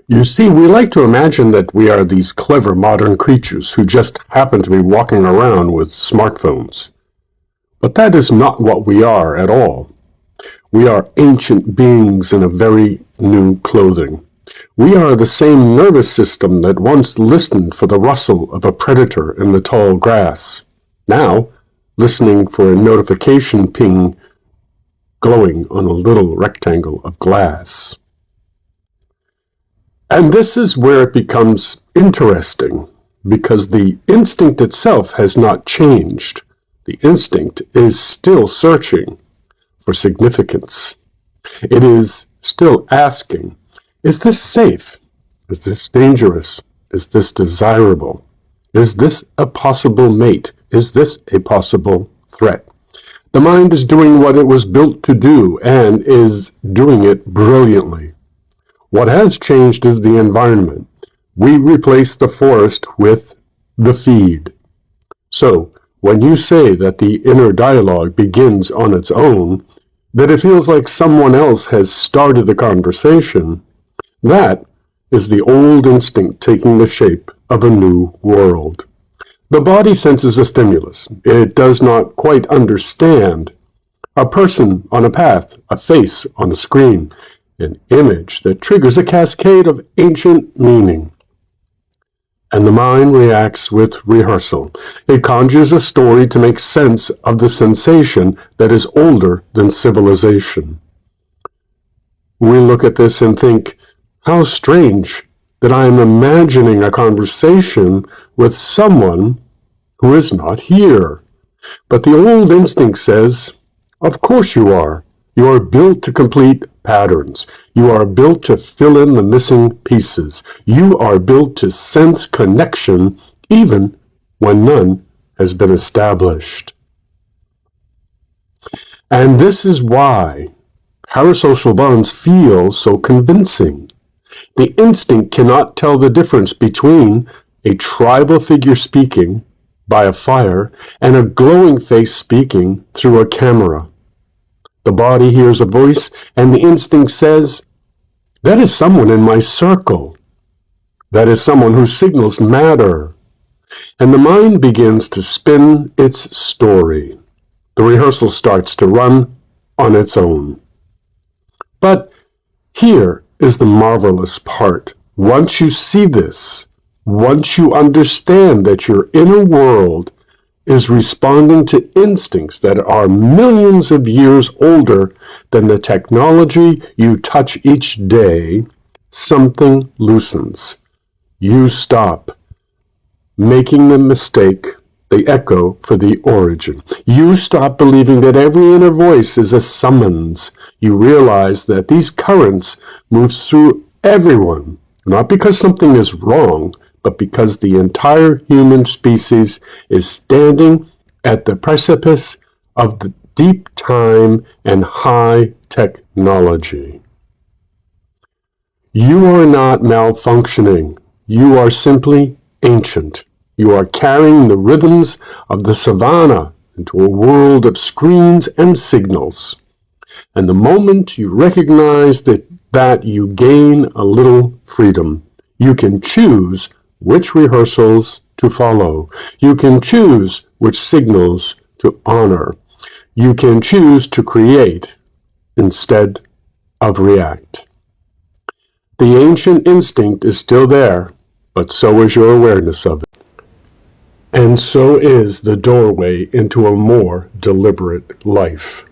You see, we like to imagine that we are these clever modern creatures who just happen to be walking around with smartphones. But that is not what we are at all. We are ancient beings in a very new clothing. We are the same nervous system that once listened for the rustle of a predator in the tall grass, now listening for a notification ping glowing on a little rectangle of glass. And this is where it becomes interesting, because the instinct itself has not changed. The instinct is still searching for significance. It is still asking, is this safe? Is this dangerous? Is this desirable? Is this a possible mate? Is this a possible threat? The mind is doing what it was built to do and is doing it brilliantly. What has changed is the environment. We replace the forest with the feed. So, when you say that the inner dialogue begins on its own, that it feels like someone else has started the conversation, that is the old instinct taking the shape of a new world. The body senses a stimulus. It does not quite understand. A person on a path, a face on a screen, an image that triggers a cascade of ancient meaning. And the mind reacts with rehearsal. It conjures a story to make sense of the sensation that is older than civilization. We look at this and think, how strange that I am imagining a conversation with someone who is not here. But the old instinct says, of course you are. You are built to complete patterns. You are built to fill in the missing pieces. You are built to sense connection even when none has been established. And this is why parasocial bonds feel so convincing. The instinct cannot tell the difference between a tribal figure speaking by a fire and a glowing face speaking through a camera. The body hears a voice, and the instinct says, that is someone in my circle. That is someone whose signals matter. And the mind begins to spin its story. The rehearsal starts to run on its own. But here is the marvelous part. Once you see this, once you understand that your inner world is responding to instincts that are millions of years older than the technology you touch each day, something loosens. You stop making the mistake, the echo for the origin. You stop believing that every inner voice is a summons. You realize that these currents move through everyone, not because something is wrong, but because the entire human species is standing at the precipice of the deep time and high technology. You are not malfunctioning. You are simply ancient. You are carrying the rhythms of the savannah into a world of screens and signals. And the moment you recognize that you gain a little freedom, you can choose which rehearsals to follow. You can choose which signals to honor. You can choose to create instead of react. The ancient instinct is still there, but so is your awareness of it. And so is the doorway into a more deliberate life.